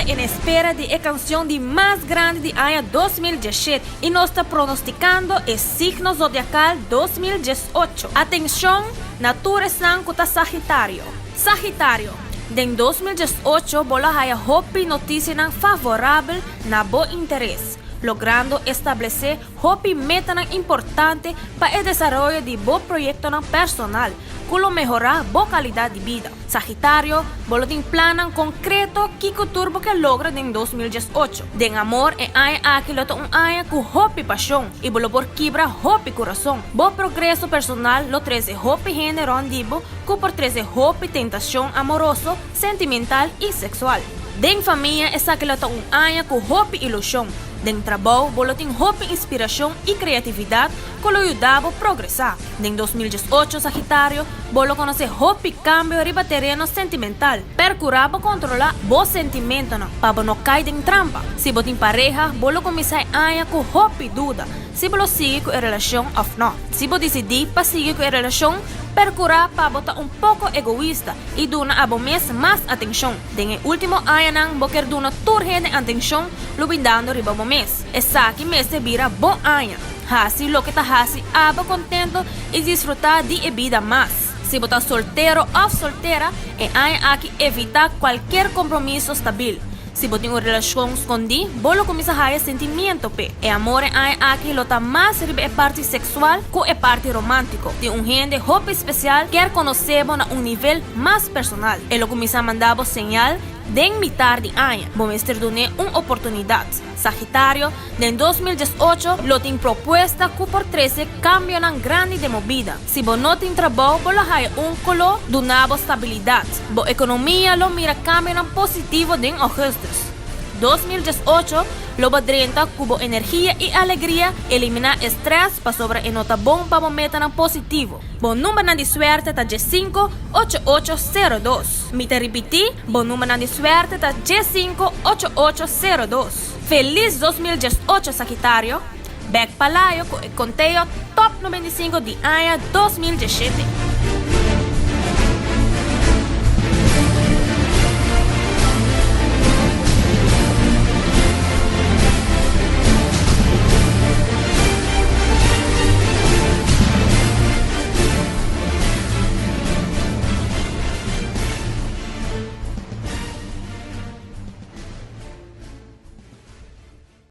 En espera de a canção de mais grande de año 2017 e nós está pronosticando o signo zodiacal 2018. Atenção, natura sancuta Sagitário. Sagitário, em 2018, bola haya hope notícia favorável na bom interesse, logrando estabelecer hope meta importante para o desenvolvimento de bom projeto personal, que melhorar boa qualidade de vida. Sagitário, bola tem plano concreto que turbo que logra em 2018. Den amor é aquilo com hope paixão e bolo por quebra hope coração. Bom progresso personal lo treze hope gênero andibo que por treze hope tentação amoroso, sentimental e sexual. Den família é aquilo com hope ilusão. Den trabalho, bolo tem hope, inspiração e criatividade que lo ayudava a progressar. En 2018, Sagitário, bolo conhece hope cambio riba terreno sentimental. Percuraba controlar vos sentimento para não cair em trampa. Se você tem pareja, bolo começa a com hope duda. Se bolo sigue com a relação ou não. Se você decidir para seguir com a relação, percurar para botar pouco egoísta e duna a mês mais atenção. Den o último ano, você duna turgente atenção, lubindando riba o mês. Essa que mês se vira bom ano. Hasi lo que está hasi, aba contento e desfrutar de vida mais. Se você está solteiro ou solteira, é aqui evitar qualquer compromisso estável. Se você tem uma relação escondida, bolo começa a ter sentimento pe. E amor é aqui lota mais ribe a parte sexual que a parte romântico. De gente hope especial quer conhecer a nível mais personal. E lo começa a mandar señal de imitar de ano. Vamos ter uma oportunidade. Sagitário, em 2018, lo tem proposta que por 13 cambio grande de movida. Se você não tem trabalho, você vai colo de nova estabilidade. A economia lo mira cambio positivo de ajustes. 2018, lo badrenta cubo energia e alegria, eliminar estresse para sobra e nota bom para meta positivo. Bom número de suerte tá G58802. Me te repetir, bom número de suerte tá G58802. Feliz 2018, Sagitário. Back palayo com o conteúdo top 95 de año 2017.